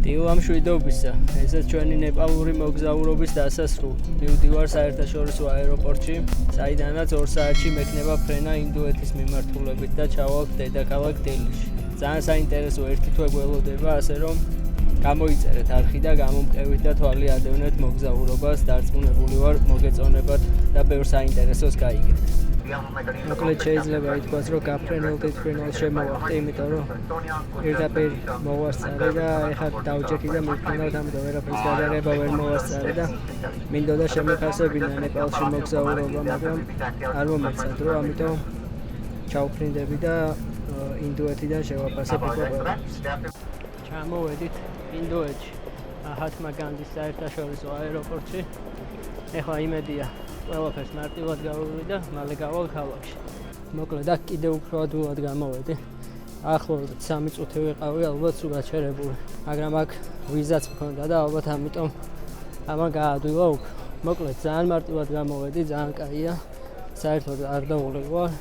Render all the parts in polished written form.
დილამ შვიდობისა, ესეც ჩვენი ნეპალური მოგზაურობის დასასრულ. მივდივარ საერთაშორისო აეროპორტში, საიდანაც 2 საათში მექნება ფრენა ინდოეთის მიმართულებით და ჩავალთ დედაქალაქ დელიში. ძალიან საინტერესო ერთი თვე გველოდება, ასე რომ გამოიწერეთ არხი და გამომყევით და თვალი ადევნეთ მოგზაურობას, დარწმუნებული ვარ მოგეწონებათ და ბევრ საინტერესოს გაიგეთ. მოკლედ შეიძლება ითქვას, რომ გაფრენილდით ფრინველს შემოვახტი, იმიტომ რომ პირდაპირ მოვასწარე და ეხლა დავჭექი და მიფრინავთ, ამიტომ ვერაფრის გადაღება ვერ მოვასწარე და მინდოდა შემეფასებინა ნეპალში მოგზაურობა, მაგრამ არ მომეცათ, რომ ამიტომ ჩავფრინდები და ინდოეთიდან შევაფასებ ყველა. ჩამოვედით ინდოეთში, მაჰათმა განდის საერთაშორისო აეროპორტში. ეხლა იმედია ყველაფერს მარტივად გავუვიდა, მალე გავალ ქალაქში. მოკლედ აქ კიდევ უფრო ადვილად გამოვედი. ახლობით 3 წუთი ვიყავი, ალბათ სულ გაჩერებული. მაგრამ აქ ვიზაც მქონდა და ალბათ ამიტომ ამან გაადვილა უფრო. მოკლედ ძალიან მარტივად გამოვედი, ძალიან კაია. საერთოდ არ დაულე ვარ.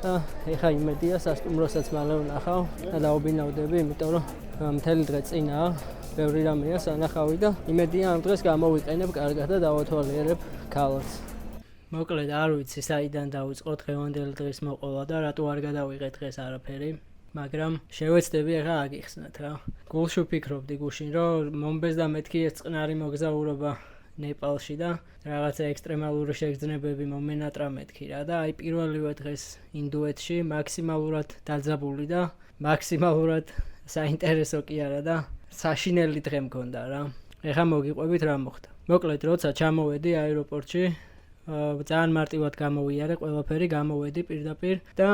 და ეხლა იმედია სასტუმროსაც მალე ვნახავ და დავბინავდები, იმიტომ რომ მთელი დღე წინაა. ბევრი რამეა სანახავი და იმედია ამ დღეს გამოვიყენებ კარგად და დავათვალიერებ ქალაქს. მოკლედ არ ვიცი საიდან დავიწყო დღევანდელი დღის მოყოლა და რატო არ გადავიღე დღეს არაფერი, მაგრამ შევეცდები ახლა აგიხსნათ რა. გულში ვფიქრობდი გუშინ, რომ მომბეს და მეთქი ეს წყნარი მოგზაურობა ნეპალში და რაღაცა ექსტრემალური შეგრძნებები მომენატრა მეთქი რა და აი პირველივე დღეს ინდოეთში მაქსიმალურად დაძაბული და მაქსიმალურად საინტერესო კი არა და საშინელი დღე მქონდა რა. ეხლა მოგიყვებით რა მოხდა. მოკლედ როცა ჩამოვედი აეროპორტში, ძალიან მარტივად გამოვიარე ყველაფერი, გამოვედი პირდაპირ და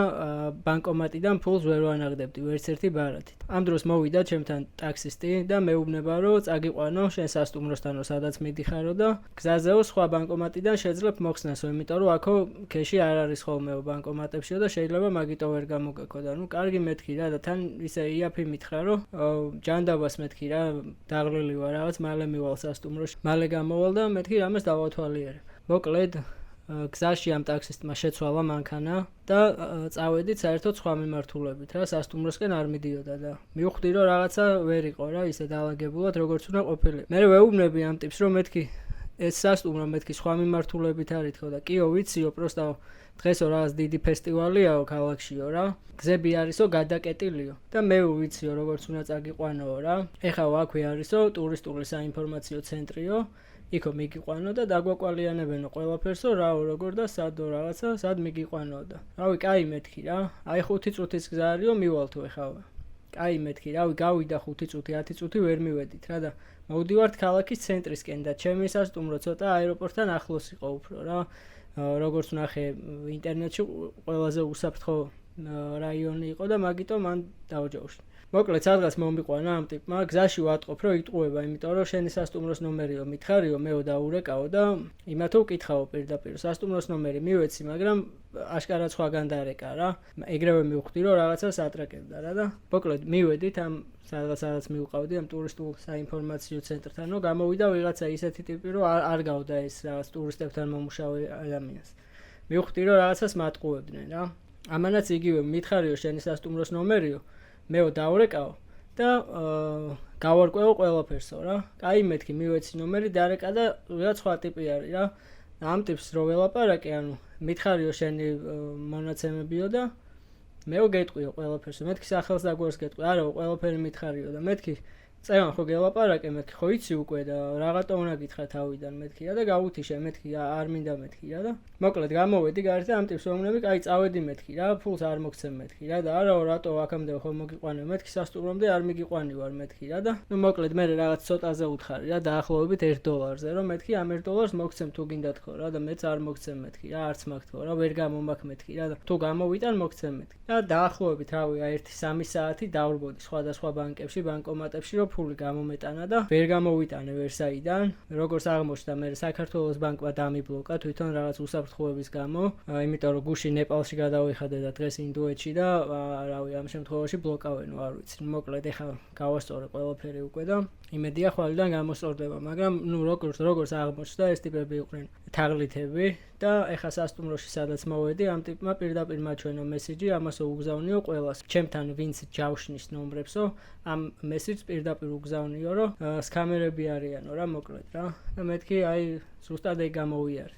ბანკომატიდან ფულს ვერ ვანაღდებდი ვერც ერთი ბარათით. ამ დროს მოვიდა ჩემთან ტაქსისტი და მეუბნება, რომ წაგიყვანო შენ სასტუმროსთანო, სადაც მიდიხარო და გზაზეო სხვა ბანკომატიდან შეძლებ მოხსნასო, იმიტომ რომ აქო ქეში არ არის ხოლმეო ბანკომატებშიო და შეიძლება მაგიტო ვერ გამოგექო და ნუ კარგი მეთქი რა და თან ისე იაფი მითხრა, რომ ჯანდაბას მეთქი რა, დაღლილი ვარ რაღაც, მალე მივალ სასტუმროში. მალე გამოვალ და მეთქი რამეს დავათვალიერებ. მოკლედ გზაში ამ ტაქსისტმა შეცვალა მანქანა და წავედით საერთოდ სხვა მიმართულებით რა, სასტუმროსკენ არ მიდიოდა და მივხვდი რომ რაღაცა ვერ იყო რა, ისე დაალაგებულად როგორც უნდა ყოფილიყო. მე ვეუბნები ამ ტიპს რომ მეთქი ეს სასტუმრო მეთქი სხვა მიმართულებით არის თქო და კიო ვიციო, პროსტა დღესო რაღაც დიდი ფესტივალიაო ქალაქშიო რა, გზები არისო გადაკეტილიო და მე ვიციო როგორც უნდა წაგიყვანოო რა. ეხლა აქვე არისო ტურისტული საინფორმაციო ცენტრიო, იქო მიგიყვანო და დაგვაკვალიანებენო ყველაფერსო რაო როგორ და სადო რაღაცა სად მიგიყვანო და რავი კაი მეთქი რა, აი 5 წუთის გზა არისო მივალთო ეხლა. კაი მეთქი რავი გავიდა 5 წუთი 10 წუთი ვერ მივედით რა და მოვდივართ ქალაქის ცენტრისკენ და ჩემი სასტუმრო ცოტა აეროპორტთან ახლოს იყო უფრო რა. როგორც ვნახე ინტერნეტში ყველაზე უსაფრთხო რაიონი იყო და მაგიტომ მან დავჯავშნი. მოკლედ სადღაც მომიყვანა ამ ტიპმა, გზაში ვატყობ რომ იტყუება, იმიტომ რომ შენი სასტუმროს ნომერიო მითხარიო, მეო დაურეკაო და იმათო ვკითხაო პირდაპირ. სასტუმროს ნომერი მივეცი, მაგრამ აშკარად სხვაგან დარეკა რა. ეგრევე მივხვდი რომ რაღაცას ატრაკებდა რა და მოკლედ მივედით ამ სადღაც მივყავდი ამ ტურისტულ საინფორმაციო ცენტრთან, რომ გამოვიდა ვიღაცა ისეთი ტიპი, რომ არ გავდა ეს რაღაც ტურისტებთან მომუშავე ადამიანს. მივხვდი რომ რაღაცას მატყუებდნენ რა. ამანაც იგივე მითხარიო შენი სასტუმროს ნომერიო, მეო დაურეკაო და გავარკვევო ყველაფერსო რა. კაი მეთქი მივეცი ნომერი, დარეკა და ვიღაც სხვა ტიპი არის რა. ამ ტიპს რო ველაპარაკე, ანუ მითხარიო შენი მონაცემებიო და მეო გეტყვიო ყველაფერსო. მეთქი სახელს და გვერდს გეტყვი, არაო ყველაფერი მითხარიო და მეთქი წევან ხო გელაპარაკე, მეთქი ხო იცი უკვე და რაღაცა უნდა გითხრა თავიდან მეთქი და გავუთიშე მეთქი არ მინდა მეთქი და მოკლედ გამოვედი გარეთ და ამ ტიპს ვეუბნები, კაი წავედი მეთქი რა, ფულს არ მოგცემ მეთქი რა და არაო რატო აქამდე ხო მოგიყვანე მეთქი სასტუმრომდე არ მიგიყვანი ვარ მეთქი რა და ნუ მოკლედ მე რაღაც ცოტაზე უთხარი რა, დაახლოებით $1-ზე რომ მეთქი ამ $1 მოგცემ თუ გინდა თქო რა და მეც არ მოგცემ მეთქი რა, არც მაგ თქო რა, ვერ გამომაქ მეთქი რა და თუ გამოვიტან მოგცემ მეთქი და დაახლოებით რავი 1-3 საათი დავრბოდი სხვადასხვა ბანკებში, ბანკომატებში რომ ფული გამომეტანა და ვერ გამოვიტანე ვერსაიდან. როგორც აღმოჩნდა, მე საქართველოს ბანკმა დამიბლოკა თვითონ რაღაც უსაფრთხოების გამო, იმიტომ რომ გუშინ ნეპალში გადავიხადე და დღეს ინდოეთში და რავი ამ შემთხვევაში ბლოკავენ, არ ვიცი. მოკლედ ეხლა გავასწორე ყველაფერი უკვე და იმედია ხვალიდან გამოსწორდება, მაგრამ ნუ როგორც აღმოჩნდა ეს ტიპები იყვნენ თაღლითები და ეხა სასტუმროში სადაც მოვედი, ამ ტიპმა პირდაპირ მაჩვენო მესიჯი, ამასო უგზავნიო ყველას. ჩემთან ვინც ჯავშნის ნომრებსო, ამ მესიჯს პირდაპირ უგზავნიო, რომ სკამერები არიანო რა, მოკლედ რა. და მეთქი აი ზუსტად ეგ გამოვიარე.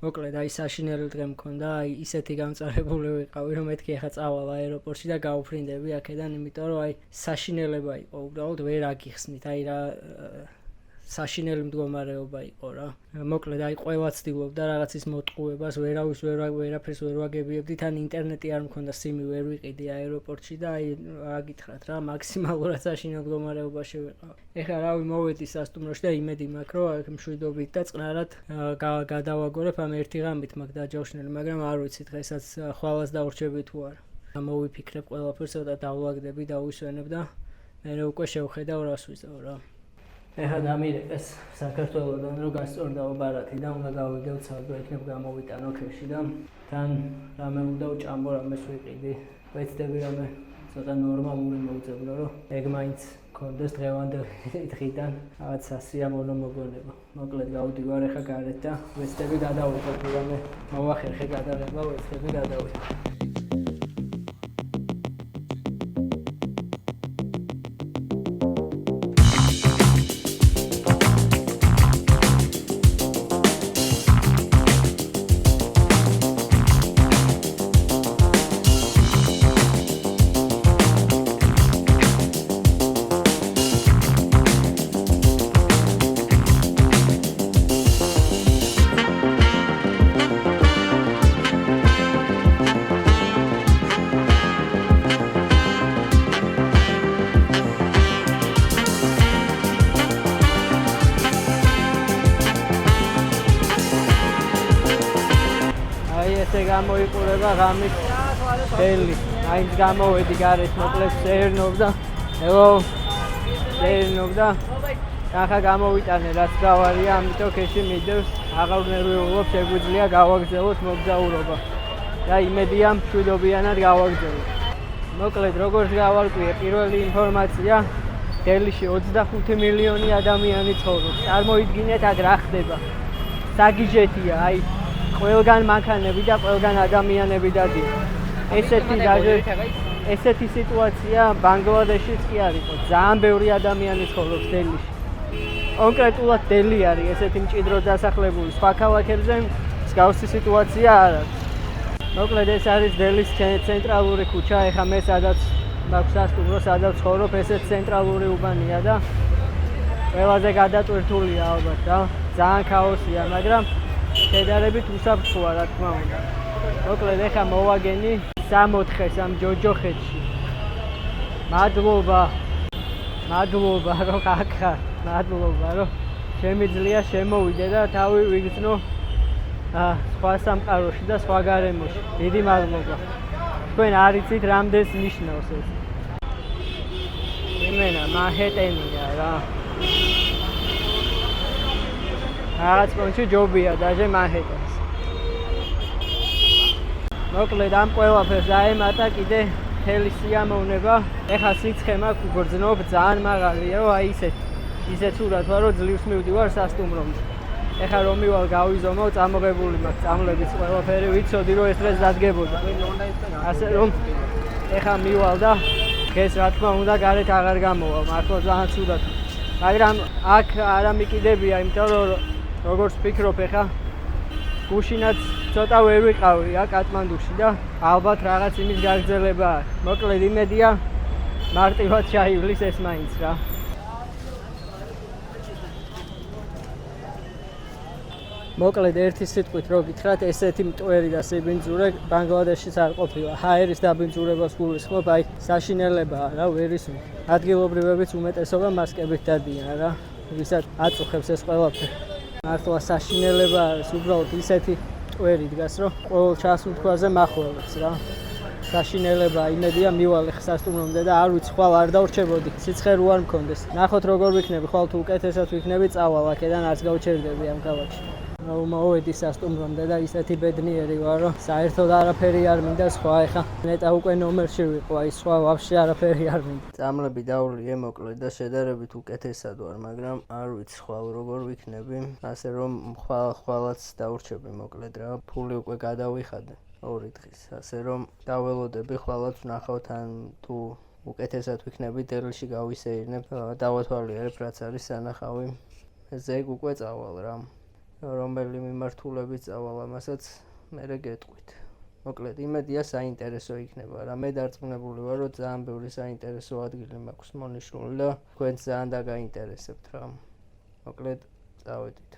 მოკლედ აი საშინელი დღე მქონდა, აი ისეთი გამწარებული ვიყავი, რომ მეთქი ეხა წავალ აეროპორტში და გავუფრინდები აქედან, იმიტომ რომ აი საშინელება იყო, უბრალოდ ვერ აგიხსნით, აი რა საშინელი მდგომარეობა იყო რა. მოკლედ აი ყველა ცდილობდა რაღაცის მოტყუებას, ვერაფერს ვერ ვაგებიებდი, თან ინტერნეტი არ მქონდა, სიმი ვერ ვიყიდი აეროპორტში და აი აგითხრათ რა, მაქსიმალურად საშინელ მდგომარეობაში ვიყავ. ეხლა რავი მოვედი სასტუმროში და იმედი მაქვს, რომ აქ მშვიდობით და წყნარად გადავაგორებ ამ ერთი ღამით მაქვს დაჯავშნილი, მაგრამ არ ვიცი დღესაც ხვალას დავრჩები თუ არა. მოვიფიქრებ ყველაფერს, ცოტა დავლაგდები და ვისვენებ და მე უკვე შევხედავ რას ვიზავ რა. ეხლა დამირეკეს საქართველოდან რომ გასწორდაო ბარათი და უნდა გავიგებ ცალკე იქნებ გამოვიტანო ქეში და თან რამე უნდა ვჭამო რამეს ვიყიდი ვეცდები რამე ცოტა ნორმალური მოვწებრო რომ ეგ მაინც კონდეს დღევანდელი დღიდან რაღაც სასიამოვნო მოგონება. მოკლედ გავდივარ ეხლა გარეთ და ვეცდები გადავიდე რამე მოვახერხე გადაღება ვეცდები გადავიდე. გამოიყურება ღამის ხელი. მაინც გამოვედი გარეთ, მოკლედ შეერნობ და ახლა გამოვიტანე რაც გავარია, ამიტომ ქეში მიდევს, აღარ ნერვიულობ, შეგვიძლია გავაგზავნოთ მოგზაურობა. და იმედია მშვიდობიანად გავაგზავნოთ. მოკლედ როგორც გავარკვიე, პირველი ინფორმაცია, დელიში 25 მილიონი ადამიანი ცხოვრობს. წარმოიდგინეთ აქ რა ხდება. საგიჟეთია, აი ყველგან მანქანები და ყველგან ადამიანები დადიან. ესეთი სიტუაცია ბანგლადეშიც კი არ იყო. ძალიან ბევრი ადამიანი ცხოვრობს დელიში. კონკრეტულად დელი არის ესეთი მჭიდროდ დასახლებული. სხვა ქალაქებზე მსგავსი სიტუაცია არ არის. მოკლედ ეს არის დელის ცენტრალური ქუჩა. ეხლა მე სადაც მაქვს სასტუმრო, სადაც ცხოვრობ, ესეც ცენტრალური უბანია და ყველაზე გადატვირთულია ალბათ რა. ძალიან ქაოსია, მაგრამ შედარებით უსაფრთხოა რა თქმა უნდა. მოკლედ ეხლა მოვაგენი 64-ს ამ ჯოჯოხეთში. მადლობა რომ აქ ხარ. მადლობა რომ შემიძლია შემოვიდე და თავი ვიგრძნო სხვა სამყაროში და სხვა გარემოში. დიდი მადლობა. თქვენ არ იცით რამდენს ნიშნავს ეს. იმენა მანჰეტენია რა. რაღაც კონჩი ჯობია დაჟე მანჰეტენს. მოკლედ ამ ყველაფერს დაემატა კიდე მთელი სიამოვნება. ეხლა სიცხე მაქვს უგრძნობ ძალიან მაღალია რომ აი ისეთ სურათ ვარ რომ ძლივს მივდივარ სასტუმრომდე. ეხლა რომ მივალ გავიზომო, წამოღებული მაქვს წამლების ყველაფერი, ვიცოდი რომ ეს დღეს დადგებოდა. ასე რომ ეხლა მივალ და დღეს რა თქმა უნდა გარეთ აღარ გამოვალ, მართლა ძალიან ცუდად. მაგრამ აქ არ ამიკიდებია, იმიტომ რომ როგორც ვფიქრობ ეხლა გუშინაც ცოტა ვერ ვიყავი რა კატმანდუში და ალბათ რაღაც იმის გაგრძელება არის. მოკლედ იმედია მარტივად ჩაივლის ეს მაინც რა. მოკლედ ერთი სიტყვით რო გითხრათ, ესეთი მტვერი და სიბინძურე ბანგლადეშიც არ ყოფილა. ჰაერის დაბინძურებას გულისხმობ, აი საშინელებაა რა, ვერის ადგილობრივებიც უმეტესობა მასკებით დადიან რა. ვისაც აწუხებს ეს ყველაფერი. მართლა საშინელება არის, უბრალოდ ისეთი მტვერი დგას, რომ ყოველ ჩასუნთქვაზე მახველებს რა. საშინელება, იმედია მივალე სასტუმრომდე და არ ვიცი, ხვალ არ დავრჩებოდი, სიცხე რო არ მქონდეს. ნახოთ როგორ ვიქნები, ხვალ თუ უკეთესად ვიქნები, წავალ აქედან არც გავჩერდები ამ ქალაქში. მოვედი სასტუმრომდე და ისეთი ბედნიერი ვარ, რომ საერთოდ არაფერი არ მინდა სხვა. ეხა ნეტა უკვე ნომერში ვიყო, აი სხვა ვაფშე არაფერი არ მინდა. წამლები დაულიე მოკლედ და შედარებით უკეთესად ვარ, მაგრამ არ ვიცი ხვალ როგორ ვიქნები, ასე რომ ხვალაც დაურჩები მოკლედ რა. ფული უკვე გადავიხადე 2 დღის, ასე რომ დაველოდები ხვალაც ვნახავთ ან თუ უკეთესად ვიქნები დელში გავისეირნებ, დავათვალიერებ რაც არის სანახავი. ზეგ უკვე წავალ რა. რომელი მიმართულებით წავალ ამასაც მერე გეტყვით. მოკლედ იმედია საინტერესო იქნება რა. მე დარწმუნებული ვარ, რომ ძალიან ბევრი საინტერესო ადგილი მაქვს მონიშნული და თქვენც ძალიან დაგაინტერესებთ რა. მოკლედ წავედით.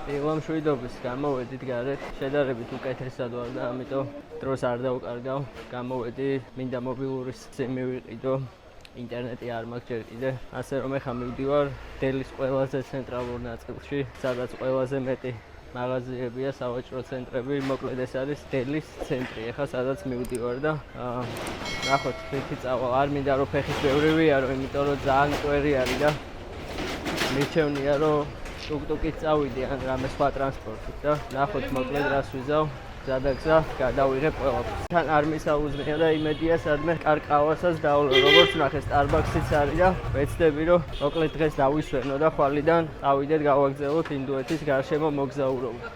პირველ მშვიდობის გამოვედით გარეთ, შედარებით უკეთესად ვარ და ამიტომ დროს არ დავკარგავ. გამოვედი, მინდა მობილურის სიმი ვიყიდო. ინტერნეტი არ მაქვს ჯერ კიდე, ასე რომ ეხა მივდივარ დელის ყველაზე ცენტრალურ ნაწილში, სადაც ყველაზე მეტი მაღაზიებია, სავაჭრო ცენტრები, მოკლედ ეს არის დელის ცენტრი, ეხა სადაც მივდივარ და ნახოთ, რითი წავალ. არ მინდა რომ ფეხის ბევრი ვიარო, იმიტომ რომ ძალიან მკვერი არის და მირჩევნია რომ ტუკტუკით წავიდე ან რამე სხვა ტრანსპორტით და ნახოთ მოკლედ რას ვიზავ. გადაგზა გადავიღებ ყველაფერს. თან არ მისაუზმეა და იმედია სადმე კარკავასაც დაავლო. როგორც ნახე Starbucks-იც არის და ვეცდები რომ მოკლედ დღეს დავისვენო და ხვალიდან წავიდეთ გავაგზავნოთ ინდოეთის გარშემო მოგზაურობა.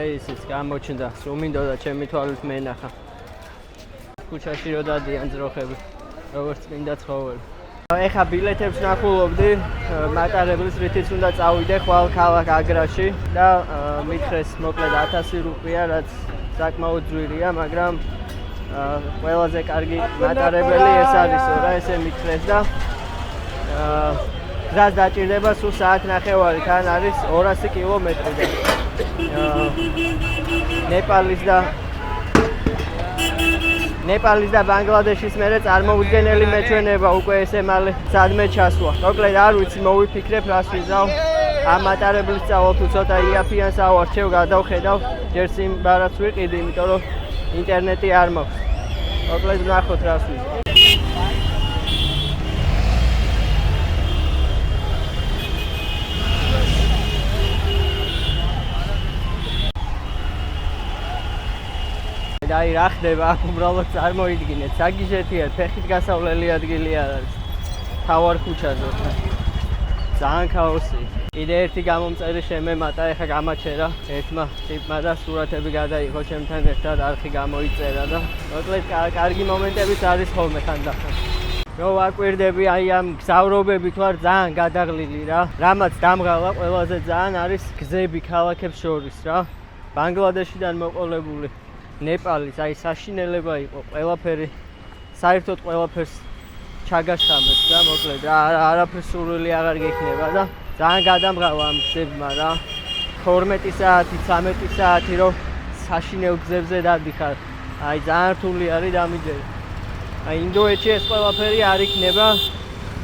ისიც გამოჩნდა, სულ მინდოდა ჩემი თვალით მენახა. ქუჩაში რო დადიან ძროხები, როგორც მინდა ცხოველი. ეხა ბილეთებს ნახულობდი, მატარებლის რითიც უნდა წავიდე ხვალ ქალაქ აგრაში და მითხრეს მოკლედ 1000 რუპია, რაც საკმაოდ ძვირია, მაგრამ ყველაზე კარგი მატარებელი ეს არისო რა, ესე მითხრეს და გზას დაჭირდება სულ საათნახევარი, თან არის 200 კილომეტრი და ნეპალის და ბანგლადეშის მერე წარმოუდგენელი მეჩვენება უკვე ესე მალე სადმე ჩასვა. მოკლედ არ ვიცი, მოვიფიქრებ რას ვიზავ. ამ მატარებლის წავალ თუ ცოტა იაფიანს ავარჩევ, გადავხედავ, ჯერ სიმბარაც ვიყიდი, იმიტომ რომ ინტერნეტი არ მაქვს. მოკლედ ვნახოთ რას ვიზავ. აი რა ხდება აქ უბრალოდ წარმოიდგინეთ, საგიჟეთია, ფეხით გასავლელი ადგილი არ არის. თავარ ქუჩაზე. ძალიან ქაოსი. კიდე ერთი გამომწერი შემემატა, ეხა გამაჩერა ერთმა ტიპმა და სურათები გადაიღო ჩემთან ერთად, არხი გამოიწერა და მოკლედ კარგი მომენტებიც არის ხოლმე ხანდახან. რო ვაკვირდები აი ამ გზავრობებით ვარ ძალიან გადაღლილი რა. რამაც დამღალა ყველაზე ძალიან არის გზები ქალაქებს შორის რა. ბანგლადეშიდან მოყოლებული ნეპალის აი საშინელება იყო ყველაფერი, საერთოდ ყველაფერს ჩაგაშხამეს და მოკლედ არაფერს სურვილი აღარ გექნება და ძალიან გადამღავა ამ გზებმა რა. 12 საათი, 13 საათი რომ საშინელ გზებზე დადიხარ. აი ძალიან რთული არის დამიჯერე. აი ინდოეთში ეს ყველაფერი არ იქნება.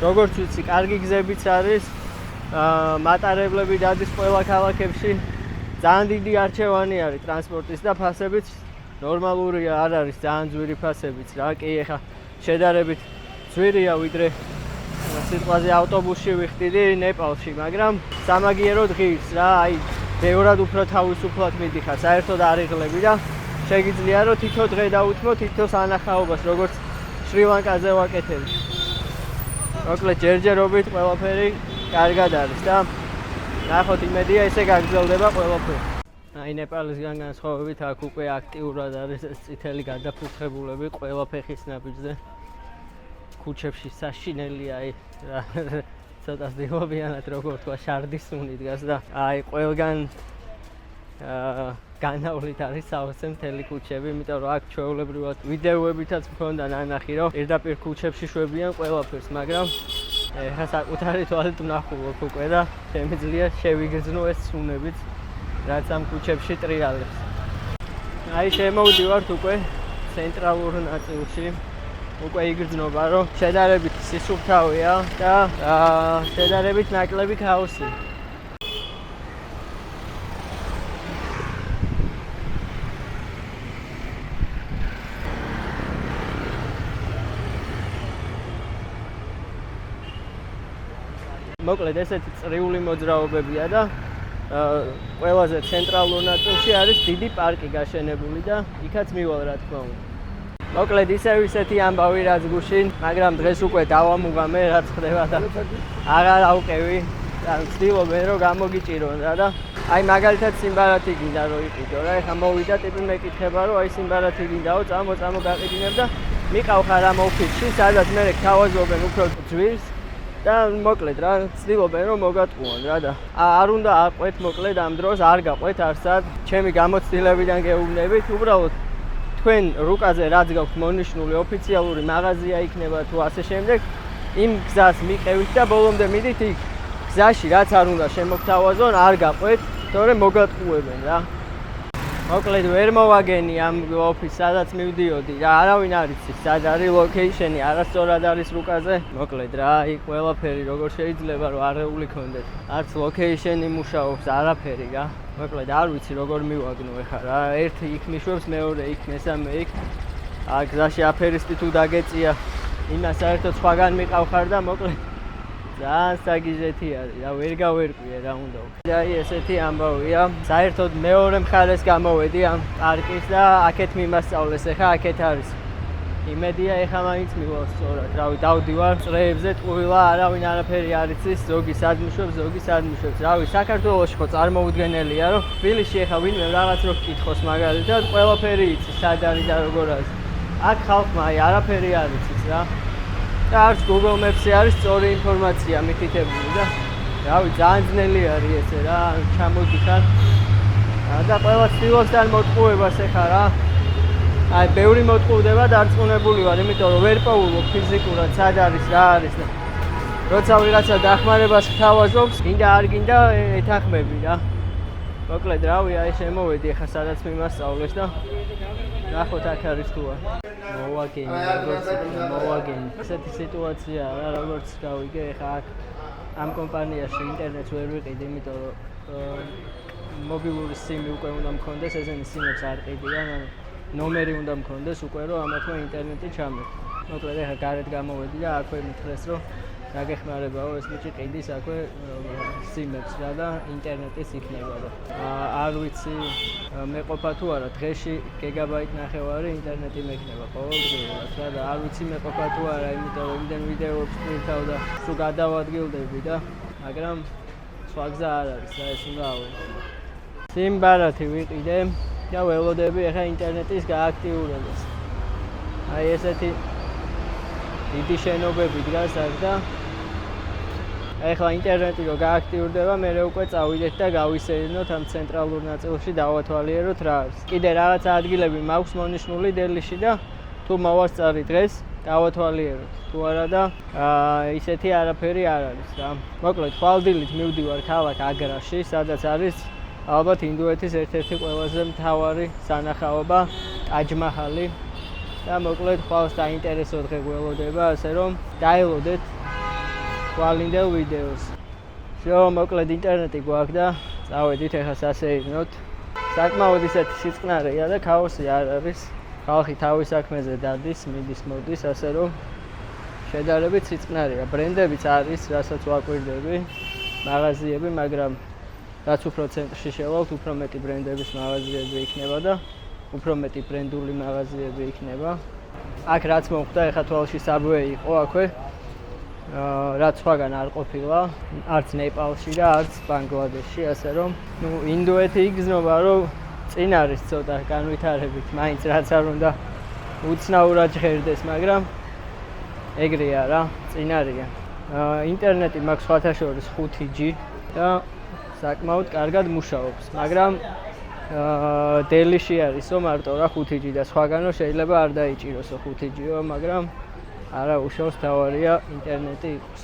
როგორც ვიცი, კარგი გზებიც არის. მატარებლები დადის ყველა ქალაქებში. ძალიან დიდი არჩევანი არის ტრანსპორტის და ფასებიც ნორმალურია, არ არის ძალიან ძვირი ფასებიც რა. კი ეხა შედარებით ძვირია ვიდრე სიტყვაზე ავტობუსში ვიხდიდი ნეპალში, მაგრამ სამაგიეროდ ღირს რა. აი ბევრად უფრო თავისუფლად მიდიხარ, საერთოდ არ იღლები და შეგიძლია რომ თითო დღე დაუთმო თითო სანახაობას, როგორც შრი-ლანკაზე ვაკეთებ. მოკლედ ჯერჯერობით ყველაფერი კარგად არის და ნახოთ, იმედია ესე გაგრძელდება ყველაფერი. აი ნეპალისგან განსხვავებით აქ უკვე აქტიურად არის ეს წითელი გადაფურთხებულები ყველა ფეხის ნაბიჯზე. ქუჩებში საშინელია აი ცოტა ზეობიანად როგორ თქვა შარდისუნი დგას და აი ყველგან განავლით არის სავსე მთელი ქუჩები, იმიტომ რომ აქ ჩვეულებრივად ვიდეოებითაც მქონდა ნანახი, რომ პირდაპირ ქუჩებში შვებიან ყველაფერს, მაგრამ ეხა საკუთარი თვალით ვნახულობ უკვე და შემიძლია შევიგრძნო ეს სუნებიც, რაც ამ ქუჩებში ტრიალებს. აი შემოვდივართ უკვე ცენტრალურ ნაწილში. უკვე იგრძნობა, რომ შედარებით სისუფთავეა და შედარებით ნაკლები ქაოსი. მოკლედ ესეთი წრიული მოძრაობებია და ყველაზე ცენტრალურ ნაწილში არის დიდი პარკი გაშენებული და იქაც მივალ რა თქმა უნდა. მოკლედ ისეთი ამბავი რაც გუშინ, მაგრამ დღეს უკვე დავამუღამე რაც ხდება და აღარ ავყევი. ვცდილობენ რომ გამოგიჭირონ რა და აი მაგალითად სიმბარათი გინდა რომ იყიდო რა. ეხლა მოვიდა ტიპი მეკითხება რომ აი სიმბარათი გინდაო, წამო გაყიდინებ და მიყავ ხარ ამ ოფისში, სადაც მე გთავაზობენ უფრო ძვირს. და მოკლედ რა ვცდილობენ რომ მოგატყუონ რა და არ უნდა აყვეთ მოკლედ ამ დროს არ გაყვეთ არსად ჩემი გამოცდილებიდან გეუბნებით უბრალოდ თქვენ რუკაზე რაც გაქვთ მონიშნული ოფიციალური მაღაზია იქნება თუ ასე შემდეგ იმ გზას მიყევით და ბოლომდე მიდით იქ გზაში რაც არ უნდა შემოგთავაზონ არ გაყვეთ თორემ მოგატყუებენ რა მოკლედ ვერ მოვაგენი ამ ოფისს სადაც მივდიოდი და არავინ არ იცის სად არის ლოკეიშენი არასწორად არის რუკაზე მოკლედ რა იქ ყველაფერი როგორ შეიძლება რომ არეული ქონდეთ არც ლოკეიშენი მუშაობს არაფერი რა მოკლედ არ ვიცი როგორ მივაგნო ეხლა რა ერთი იქ მიშვებს მეორე იქ მესამე იქ გზაში აფერისტი თუ დაგეწია იმას საერთოდ სხვაგან მიყავ ხარ და მოკლედ ძალიან საგიჟეთი არის რა ვერ გავერკვიე რა უნდა და აი ესეთი ამბავია საერთოდ მეორე მხარეს გამოვედი ამ პარკის და აქეთ მიმასწავლეს ეხლა აქეთ არის იმედია ეხლა მაინც მივალ სწორად რავი დავდივარ წრეებზე ტყუილა არავინ არაფერი არ იცის ზოგი სად მიშვებს ზოგი სად მიშვებს რავი საქართველოში ხო წარმოუდგენელია რომ თბილისში ეხლა ვინმე რაღაც რო გკითხოს მაგალითად ყველაფერი იცის სად არის და როგორ არის აქ ხალხმა აი არაფერი არ იცის რა და არც Google Maps-ზე არის სწორი ინფორმაცია მითითებული და რავი ძალიან ძნელი არის ესე რა ჩამოდიხარ და ყველა ცდილობს თან მოტყუებას ეხა რა აი ბევრი მოტყუდება დარწმუნებული ვარ იმიტომ რომ ვერ პოულობ ფიზიკურად სად არის რა არის და როცა ვიღაცა დახმარებას გთავაზობს გინდა არ გინდა ეთანხმები რა მოკლედ რავი აი შემოვედი ეხა სადაც მიმასწავლეს და ნახოთ აქ არის თუ არა მოვაგენი ესეთი სიტუაცია რა როგორც გავიგე ეხა აქ ამ კომპანიაში ინტერნეტს ვერ ვიყიდე იმიტომ რომ მობილური სიმი უკვე უნდა მქონდეს ესენი სიმებს არ ყიდიან ნომერი უნდა მქონდეს უკვე რომ ამათმა ინტერნეტი ჩამეთ მოკლედ ეხა გარეთ გამოვედი და აქვე მითხრეს რომ გაგეხმარებაო ეს ბიჭი ყიდის აქვე სიმებს რა და ინტერნეტის იქნება და არ ვიცი მეყოფა თუ არა დღეში გიგაბაიტ ნახევარი ინტერნეტი მექნება ყოველდღიურად რა და არ ვიცი მეყოფა თუ არა იმიტომ რომ იმდენ ვიდეოებს ვკითხავ და სულ გადავადგილდები და მაგრამ სხვა გზა არ არის რა ეს უნდა ავიღო სიმბარათი ვიყიდე და ველოდები ეხა ინტერნეტის გააქტიურებას აი ესეთი დიდი შენობები დგას აქ და ეხლა ინტერნეტი რო გააქტიურდება მე უკვე წავიდეთ და გავისეირნოთ ამ ცენტრალურ ნაწილში დავათვალიეროთ რა არის კიდე რაღაც ადგილები მაქვს მონიშნული დელიში და თუ მოვასწარი დღეს დავათვალიეროთ თუ არა და ისეთი არაფერი არ არის რა მოკლედ ხვალდილით მივდივარ ქალაქ აგრაში სადაც არის ალბათ ინდოეთის ერთ-ერთი ყველაზე მთავარი სანახაობა ტაჯ-მაჰალი და მოკლედ ხვალს დაინტერესო დღე გველოდება ასე რომ დაელოდეთ ხვალინდელ ვიდეოს всё მოკლედ ინტერნეტი გვაქვს და წავედით ეხლა სასეირნოთ საკმაოდ ისეთი სიწყნარეა და ქაოსი არ არის ხალხი თავის საქმეზე დადის მიდის მოდის ასე რომ შედარებით სიწყნარეა ბრენდებიც არის რასაც ვაკვირდები მაღაზიები მაგრამ რაც უფრო ცენტრში შევალთ უფრო მეტი ბრენდების მაღაზიები იქნება და უფრო მეტი ბრენდული მაღაზიები იქნება. აქ რაც მოხდა, ეხა თვალში საბვე იყო აქვე. რაც სხვაგან არ ყოფილა, არც ნეპალში და არც ბანგლადეშში, ასე რომ, ინდოეთი იგრძნობა, რომ წინ არის ცოტა განვითარებით, მაინც რაც არ უნდა უცნაურად ჟღერდეს, მაგრამ ეგრეა რა, წინ არია. ინტერნეტი მაქვს სხვათა შორის 5G და საკმაოდ კარგად მუშაობს, მაგრამ დელიში არისო მარტო რა 5G და სხვაგანო შეიძლება არ დაიჭიროსო 5G-ო, მაგრამ არა უშავს თავარია ინტერნეტი იყოს.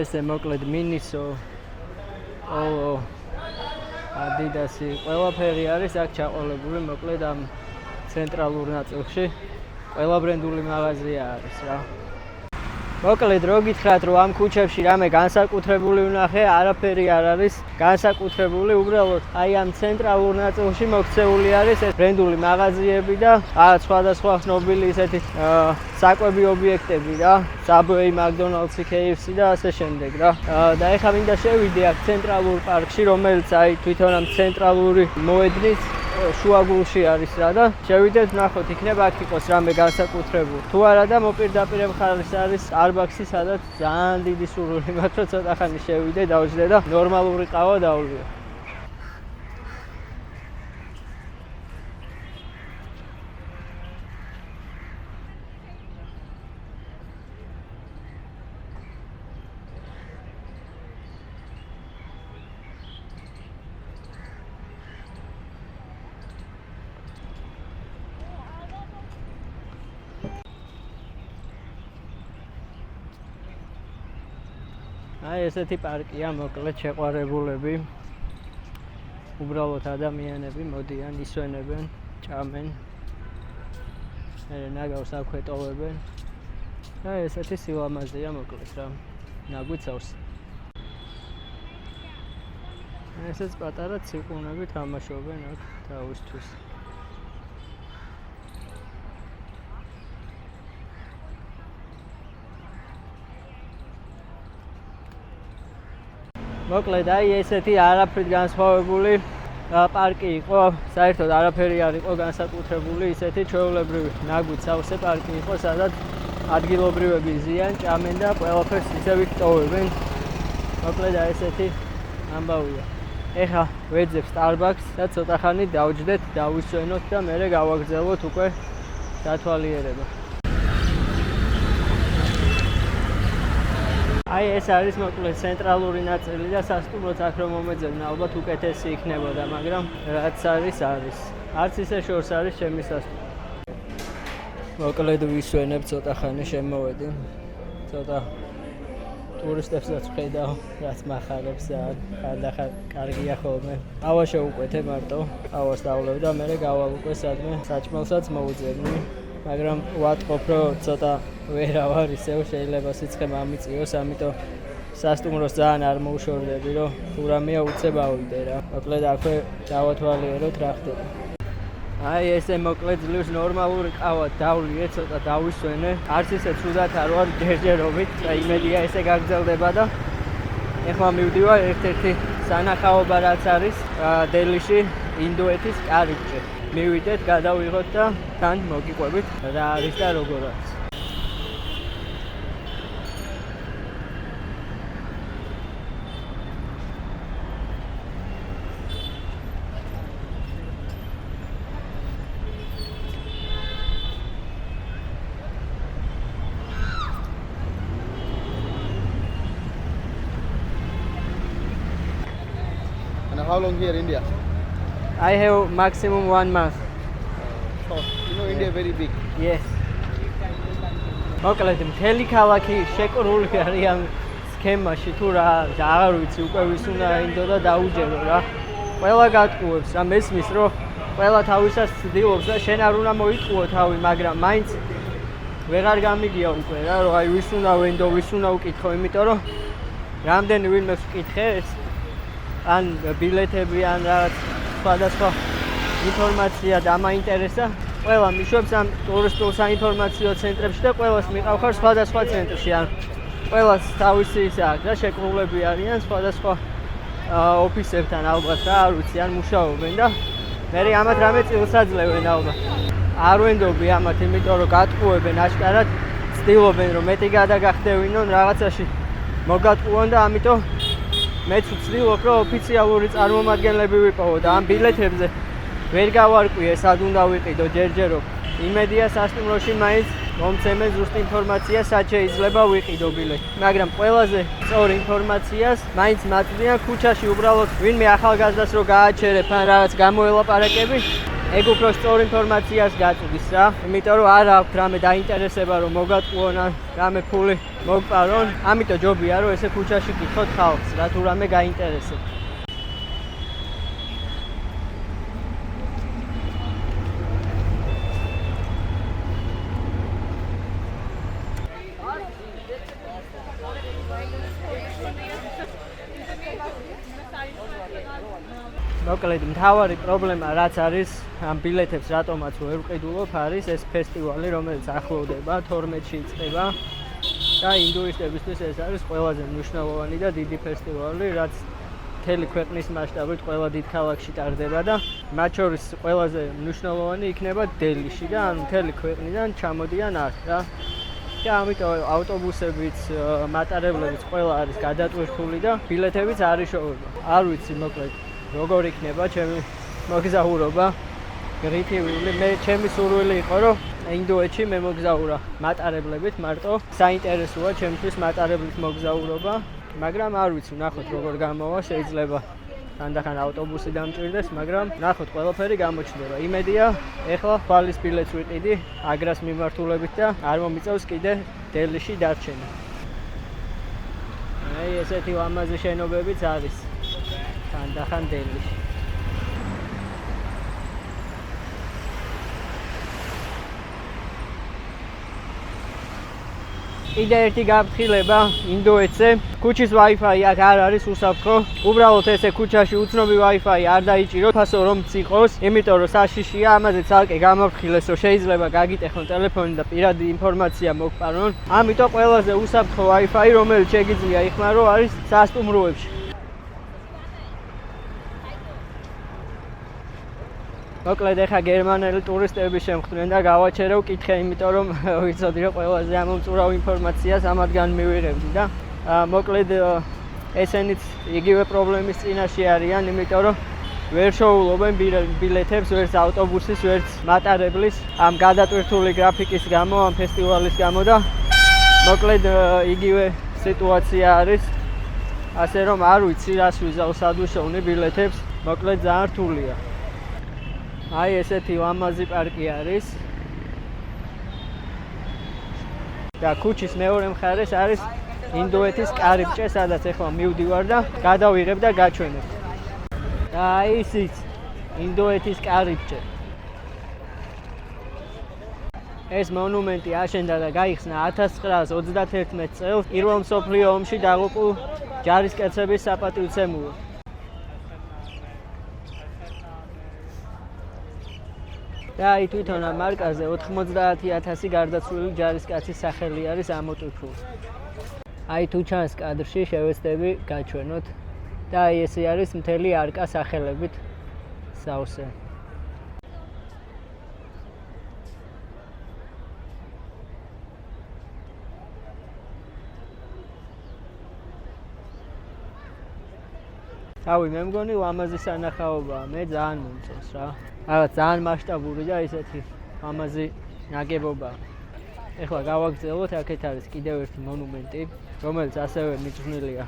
ესე მოკლედ მინისო, პოლო, ადიდასი, ყველაფერი არის აქ ჩაყოლებული, მოკლედ ამ ცენტრალურ ნაწილში. ყველა ბრენდული მაღაზია არის რა. მოკლედ რო გითხრათ რომ ამ ქუჩებში რამე განსაკუთრებული ვნახე, არაფერი არ არის განსაკუთრებული, უბრალოდ აი ამ ცენტრალურ ნაწილში მოქცეული არის ეს ბრენდული მაღაზიები და სხვადასხვა ცნობილი ისეთი საკვები ობიექტები რა, Subway, McDonald's, KFC და ასე შემდეგ რა. და ეხლა მინდა შევიდე აქ ცენტრალურ პარკში, რომელიც აი თვითონ ამ ცენტრალური მოედნის შუაგულში არის რა და შევიდეთ ვნახოთ იქნება აქ იყოს რამე განსაკუთრებული. თუ არა და მოპირდაპირე მხარეს არის Starbucks-ი, სადაც ძალიან დიდი სურვილი მაქვს რომ ცოტა ხანი შევიდე, დავჯდე და ნორმალური ყავა დავლიო. აი ესეთი პარკია, მოკლედ შეყვარებულები. უბრალოდ ადამიანები მოდიან, ისვენებენ, ჭამენ. ნაგავს აქვე ტოვებენ. და ესეთი სილამაზეა მოკლედ რა. ნაგვიცავს. ესეც პატარა ციკლონები თამაშობენ აქ თავისთვის. მოკლედ აი ესეთი არაფრით განსხვავებული პარკი იყო, საერთოდ არაფერი არ იყო განსაკუთრებული, ისეთი ჩვეულებრივი ნაგვით სავსე პარკი იყო, სადაც ადგილობრივები ზიან, ჭამენ და ყველაფერს ისევით ტოვებენ. მოკლედ აი ესეთი ამბავია. ეხლა ვეძებ Starbucks და ცოტა ხანი დავჯდეთ, დავისვენოთ და მერე გავაგრძელოთ უკვე დათვალიერება. აი ეს არის მოკლედ ცენტრალური ნაწილი და სასტუმროც აქ რომ მომეძებნა ალბათ უკეთესი იქნებოდა, მაგრამ რაც არის არის. არც ისე შორს არის ჩემი სასტუმრო. მოკლედ ვისვენებ ცოტა ხანი შემოვედი. ცოტა ტურისტებსაც ვხედავ, რაც მახარებს ხანდახან კარგია ხოლმე. ყავა შევუკვეთე მარტო, ყავას დავლევ და მერე გავალ უკვე სადმე საჭმელსაც მოვუძებნი. მაგრამ ვატყობ რომ ცოტა ვერა ვარ ისევ შეიძლება სიცხე მამიწიოს, ამიტომ სასტუმროს ძალიან არ მოუშორდები რომ თუ რამეა უცებ ავიდე რა. მოკლედ აქვე დავათვალიეროთ რა ხდება. აი ესე მოკლედ ძლივს ნორმალური ყავა დავლიე, ცოტა დავისვენე. არც ისე ცუდად არ ვარ ჯერჯერობით, იმედია ესე გაგრძელდება და ეხლა მივდივარ ერთ-ერთი სანახაობა რაც არის დელიში, ინდოეთის კარიბჭე. მივიდეთ, გადავიღოთ და თან მოგიყვებით რა არის და როგორ არის. And how long here in India? I have maximum 1 month. So, you know India very big. Yes. მოკლედ მთელი ქალაქი შეკრული არის ამ სქემაში, თუ რა აღარ ვიცი, უკვე ვის უნდა ინდო და დაუჯერო რა. ყველა გატყუებს რა, მესმის რომ ყველა თავისას ცდილობს და შენ არ უნდა მოიტყუო თავი, მაგრამ მაინც ვეღარ გამიგია უკვე რა, რომ აი ვის უნდა ვენდო, ვის უნდა უკითხო, იმიტომ რომ რამდენი ვინმე ვკითხე ეს ან ბილეთები ან რაღაც სხვადასხვა ინფორმაცია დამაინტერესა, ყველა მიშვებს ამ ტურისტულ საინფორმაციო ცენტრებში და ყველას მიყავხარ სხვადასხვა ცენტრში, ან ყველას თავისი ისა აქვს და შეკრულები არიან სხვადასხვა ოფისებთან ალბათ რა, არ ვიცი, ან მუშაობენ და მე ამათ რამე წილს აძლევენ ალბათ. არ ვენდობი ამათ, იმიტომ რომ გატყუებენ აშკარად, ცდილობენ რომ მეტი გადაგახდევინონ რაღაცაში მოგატყუონ და ამიტომ მეც ვცდილობ რომ ოფიციალური წარმომადგენლები ვიპოვო და ამ ბილეთებზე ვერ გავარკვიე სად უნდა ვიყიდო ჯერჯერობ. იმედია სასტუმროში მაინც მომცემენ ზუსტ ინფორმაციას სად შეიძლება ვიყიდო ბილეთი. მაგრამ ყველაზე სწორ ინფორმაციას მაინც მაწვდიან ქუჩაში უბრალოდ ვინმე ახალგაზრდას რო გააჩერებ ან რაღაც გამოელაპარაკები, ეგ უფრო სწორ ინფორმაციას გაწვდის რა. იმიტომ რომ არ აქვს რამე დაინტერესება რომ მოგატყუონ ან რამე ფული მოგპარონ. ამიტომ ჯობია რომ ესე ქუჩაში გითხოთ ხალხს რა თუ რამე გაინტერესებს. მოკლედ მთავარი პრობლემა რაც არის ამ ბილეთებს რატომაც ვერ ვყიდულობ არის ეს ფესტივალი რომელიც ახლოვდება 12-ში იწყება და ინდუისტებისთვის ეს არის ყველაზე მნიშვნელოვანი და დიდი ფესტივალი რაც მთელი ქვეყნის მასშტაბით ყველა დიდ ქალაქში ტარდება და მათ შორის ყველაზე მნიშვნელოვანი იქნება დელიში და ანუ მთელი ქვეყნიდან ჩამოდიან აქ რა და ამიტომ ავტობუსებიც მატარებლებიც ყველა არის გადატვირთული და ბილეთებიც არ იშოვება არ ვიცი მოკლედ როგორ იქნება ჩემი მოგზაურობა გრითიული მე ჩემი სურვილი იყო რომ ინდოეთში მე მოგზაურა მატარებლებით მარტო საინტერესოა ჩემთვის მატარებლით მოგზაურობა მაგრამ არ ვიცი ნახოთ როგორ გამოვა შეიძლება თანდახან ავტობუსი დამჭირდეს მაგრამ ნახოთ ყველაფერი გამოჩნდება იმედია ეხლა თვალის ბილეთს ვიყიდი აგრას მიმართულებით და არ მომიწევს კიდე დელიში დარჩენა აი ესეთი ლამაზი შენობებიც არის თანდახან დელიში კიდე ერთი გაფრთხილება ინდოეთზე ქუჩის Wi-Fi აქ არ არის უსაფრთხო უბრალოდ ესე ქუჩაში უცნობი Wi-Fi არ დაიჭირო ფასო რომ წიყოს იმიტომ რომ საშიშია ამაზე ცალკე გამოფრთხილეს რომ შეიძლება გაგიტეხონ ტელეფონი და პირადი ინფორმაცია მოგპარონ ამიტომ ყველაზე უსაფრთხო Wi-Fi რომელიც შეგიძლია იხმარო არის სასტუმროებში მოკლედ ეხა გერმანელი ტურისტები შემხვდნენ და გავაჩერე ვკითხე იმიტომ რომ ვიცოდი რომ ყველაზე ამომწურავ ინფორმაციას ამათგან მივიღებდი და მოკლედ ესენიც იგივე პრობლემის წინაშე არიან იმიტომ რომ ვერ შოულობენ ბილეთებს ვერც ავტობუსის ვერც მატარებლის ამ გადატვირთული გრაფიკის გამო ამ ფესტივალის გამო და მოკლედ იგივე სიტუაცია არის ასე რომ არ ვიცი რას ვიზავ სად ვიშოვნი ბილეთებს მოკლედ ძალიან რთულია აი ესეთი ლამაზი პარკი არის და ქუჩის მეორე მხარეს არის ინდოეთის კარიბჭე სადაც ახლა მივდივარ და გადავიღებ და გაჩვენებ და აი ისიც ინდოეთის კარიბჭე ეს მონუმენტი აშენდა და გაიხსნა 1931 წელს პირველ მსოფლიო ომში დაღუპულ ჯარისკაცების საპატივცემულოდ და აი თვითონ ამ მარკაზე 90,000 გარდაცვლილი ჯარისკაცის სახელი არის ამოტვიფრული. აი თუ ჩანს კადრში შევეცდები გაჩვენოთ და აი ესე არის მთელი არკა სახელებით სავსე. თავი მე მგონი ლამაზი სანახაობაა, მე ძალიან მომწონს რა. რაღაც ძალიან მასშტაბური და ისეთი ლამაზი ნაგებობაა. ეხლა გავაგრძელოთ, აქეთ არის კიდევ ერთი მონუმენტი, რომელიც ასევე მიძღვნილია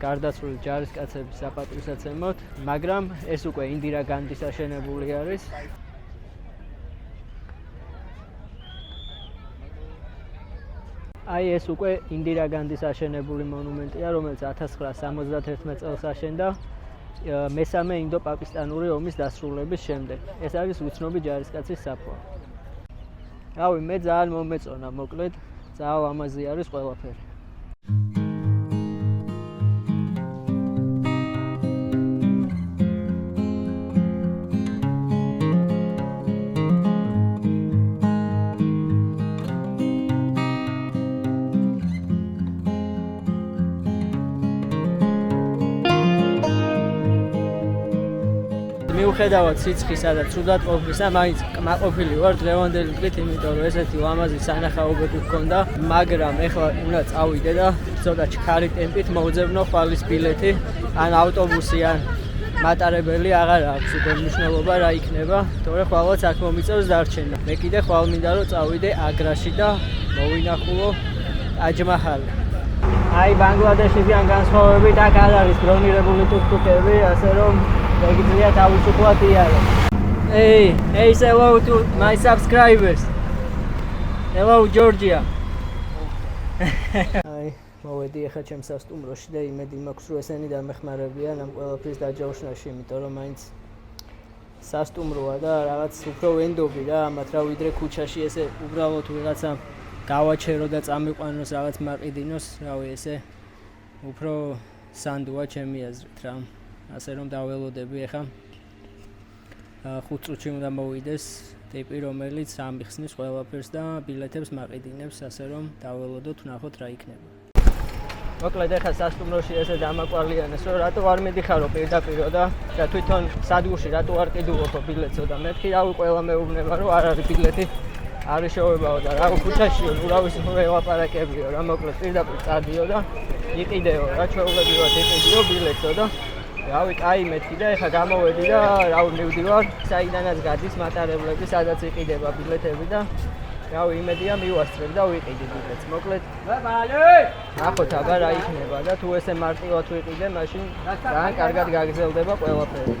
გარდაცვლილი ჯარისკაცების საპატივსაცემლოდ, მაგრამ ეს უკვე ინდირა განდის აშენებული არის. აი ეს უკვე ინდირა განდის აშენებული მონუმენტია, რომელიც 1971 წელს აშენდა მესამე ინდო-პაკისტანური ომის დასრულების შემდეგ. ეს არის უცნობი ჯარისკაცის საფლავი. რავი, მე ძალიან მომეწონა, მოკლედ, ძალიან ლამაზი არის ყველაფერი. მიუხედავად სიცხისა და ცუდად ყოფნისა, მაინც კმაყოფილი ვარ დღევანდელი დღით, იმიტომ რომ ესეთი ლამაზი სანახაობები გქონდა, მაგრამ ეხლა უნდა წავიდე და ცოტა ჩქარი ტემპით მოვძებნო ხვალის ბილეთი, ან ავტობუსი, ან მატარებელი აღარ აქვს უკვე მნიშვნელობა რა იქნება, თორე ხვალაც აქ მომიწევს დარჩენა. მე კიდე ხვალ მინდა რომ წავიდე აგრაში და მოვინახულო ტაჯ-მაჰალი. აი ბანგლადეშიდან განსხვავებით აქ არ არის ბრონირებული ტუკ-ტუკები, ასე რომ ეგიძლია თავისუფლად იარო. Hey, say hello to my subscribers. Hello, Georgia. Hi, მოვედი ახლა ჩემს სასტუმროში და იმედი მაქვს რომ ესენი დამეხმარებიან ამ ყველაფრის დაჯავშნაში, იმიტომ რომ მაინც სასტუმროა და რაღაც უფრო ვენდობი რა ამათ რა ვიდრე ქუჩაში ესე უბრალოდ ვიღაცა გავაჩერო და წამიყვანოს რაღაც მაყიდინოს, რავი ესე უფრო სანდუა ჩემი აზრით რა. ასე რომ დაველოდები ახლა 5 წუთში უნდა მოვიდეს ტიპი, რომელიც ამიხსნის ყველაფერს და ბილეთებს მაყიდინებს, ასე რომ დაველოდოთ, ვნახოთ რა იქნება. მოკლედ ახლა სასტუმროში ესე დამაყვალიანეს, რომ რატო არ მიდიხარო პირდაპირ და თვითონ სადგურში რატო არ ყიდულობ ბილეთსო და მეთქი რავი ყველა მეუბნება რომ არ არის ბილეთი, არის შეუებაო და რა ქუჩაშიო, ურავის ველაპარაკებიო რა, მოკლედ პირდაპირ წადიო და იყიდეო რა, ჩვეულებრივად იყიდიო ბილეთსო და რავი, კაი მეთქი და ეხლა გამოვედი და რავი მივდივარ საიდანაც გადის მატარებლები, სადაც იყიდება ბილეთები და რავი იმედია მივასწრებ და ვიყიდი ბილეთს. მოკლედ ნახოთ აბა რა იქნება და თუ ესე მარტივად ვიყიდე, მაშინ ძალიან კარგად გაგრძელდება ყველაფერი.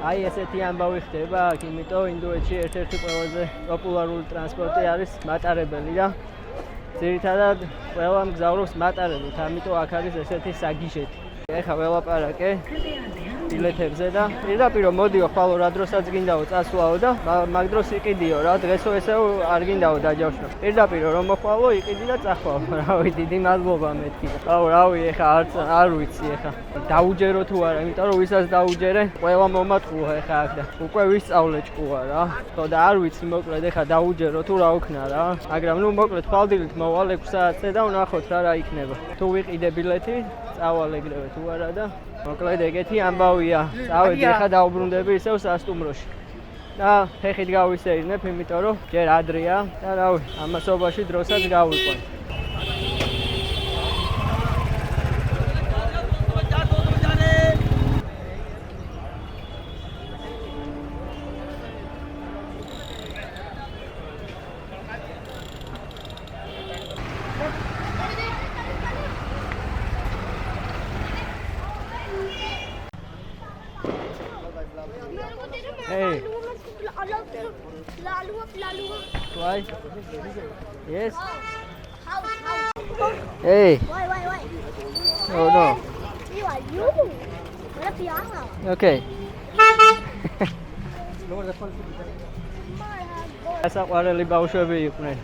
აი ესეთი ამბავი ხდება აქ, იმიტომ ინდოეთში ერთ-ერთი ყველაზე პოპულარული ტრანსპორტი არის მატარებელი და ძირითადად ყველა მგზავრობს მატარებლით, ამიტომ აქ არის ესეთი საგიჟეთი. ეხლა ველაპარაკე ბილეთებზე და პირდაპირ მოდიო ხვალო რა დროსაც გინდაო წასვლაო და მაგ დროს იყიდიო რა, დღესო ესეო არ გინდაო დაჯავშნო. პირდაპირ რომ მოხვალო იყიდი და წახვალ. რავი, დიდი მადლობა მეთქი. აუ, რავი, ეხლა არ ვიცი ეხლა. დაუჯერო თუ არა, იმიტომ რომ ვისაც დაუჯერე, ყველა მომატყუა ეხლა აქ და უკვე ვისწავლე ჭკუა რა. ხო და არ ვიცი მოკლედ ეხლა დაუჯერო თუ რა ვქნა რა. მაგრამ ნუ მოკლედ ხვალდილით მოვალ 6 საათზე და ვნახოთ რა იქნება. თუ ვიყიდე ბილეთი, წავალ ეგრევე თუ არა და მოკლედ ეგეთი ამბავია. წავედი ახლა დაუბრუნდები ისევ სასტუმროში. და ფეხით გავისეირნებ, იმიტომ რომ ჯერ ადრეა და რავი, ამასობაში დროსაც გავიყვან. Hey. Why? Yes. How? Hey. Why? Oh no. You are you. What are you? Okay. ასაყვარელი ბავშვები იყვნენ.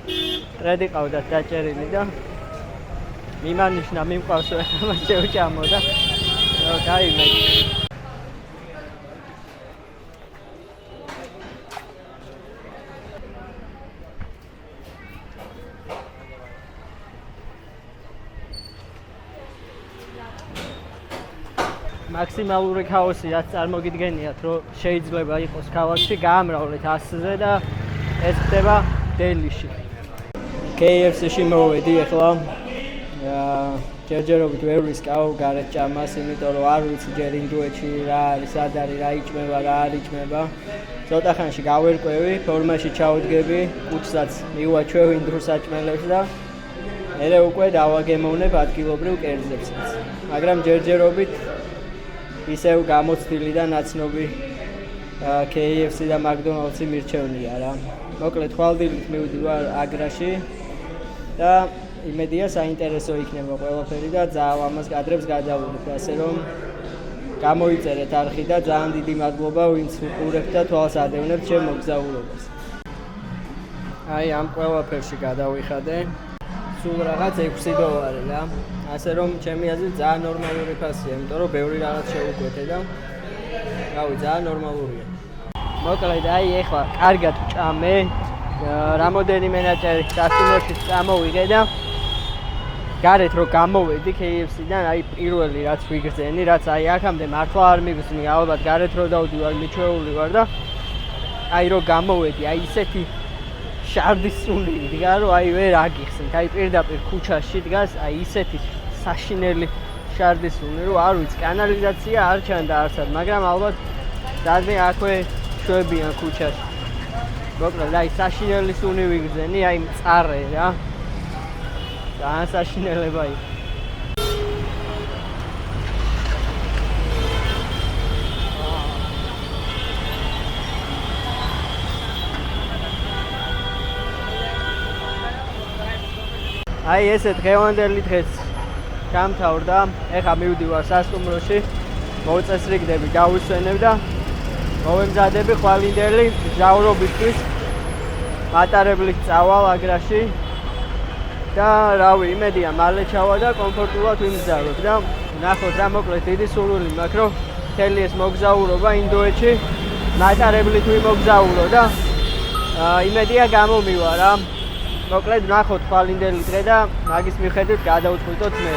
ტრედი ყავდათ დაჭერილი და მიმანიშნა მიმყავს ახლა შევჭამო და გაიმე. მაქსიმალური ქაოსი რაც წარმოგიდგენიათ, რომ შეიძლება იყოს ქალაქში, გაამრავლეთ 100-ზე და ეს ხდება დელიში. KFC-ში მოვედი ახლა. ჯერჯერობით ვერ ვისკავ გარეთ ჭამას, იმიტომ რომ არ ვიცი ჯერ ინდოეთში რა არის, სად არის, რა იჭმება, რა არ იჭმება. ცოტა ხანში გავერკვევი, ფორმაში ჩავდგები, კუჩსაც მივაჩვევ ინდურ საჭმელებს და მერე უკვე დავაგემოვნებ ადგილობრივ კერძებსაც. მაგრამ ჯერჯერობით ისევ გამოცდილი და ნაცნობი KFC და McDonald's-ი მირჩევნია რა. მოკლედ ხვალდილით მივდივარ აგრაში და იმედია საინტერესო იქნება ყველაფერი და ძალიან ამას კადრებს გადავიდეთ, ასე რომ გამოიწერეთ არხი და ძალიან დიდი მადლობა ვინც უყურებთ და თვალს ადევნებთ ჩემ მოგზაურობას. აი ამ ყველაფერში გადავიხადე. სულ რაღაც $6 რა. ასე რომ ჩემი აზრით ძალიან ნორმალური ფასია, იმიტომ რომ ბევრი რაღაც შევუკვეთე და რავი, ძალიან ნორმალურია. მოკლედ აი ეხლა კარგად ვჭამე. რამოდენიმე ნაჭერი სასტუმროში წამოვიღე და გარეთ რო გამოვედი KFC-დან, აი პირველი რაც ვიგრძენი, რაც აი აქამდე მართლა არ მიგრძნი, ალბათ გარეთ რო დავდივარ, მიჩვეული ვარ და აი რო გამოვედი, აი ისეთი შარდის სუნი დგა, რომ აი ვერ აგიხსნით. აი პირდაპირ ქუჩაში დგას, აი ისეთი საშინელი შარდის სუნი, რომ არ ვიცი, კანალიზაცია არ ჩანდა არსად, მაგრამ ალბათ სადმე აქვე შვებიან ქუჩაში. მოკლედ აი საშინელი სუნი ვიგრძენი, აი მწარე რა. ძალიან საშინელება იყო. აი ესე დღევანდელი დღეს გამთავრდა. ეხლა მივდივარ სასტუმროში, მოუწესრიგდები, დავისვენებ და მოვემზადები ხვალინდელი მგზავრობისთვის. მატარებლით წავალ აგრაში. და რავი, იმედია მალე ჩავა და კომფორტულად ვიმგზავრებ და ნახოთ რა მოკლედ დიდი სურვილი მაქვს რომ მთელი ეს მოგზაურობა ინდოეთში მატარებლით ვიმოგზაურო და იმედია გამომივა რა. მოკლედ ნახოთ ხვალინდელი დღე და მაგის მიხედვით გადავწყვიტოთ მე.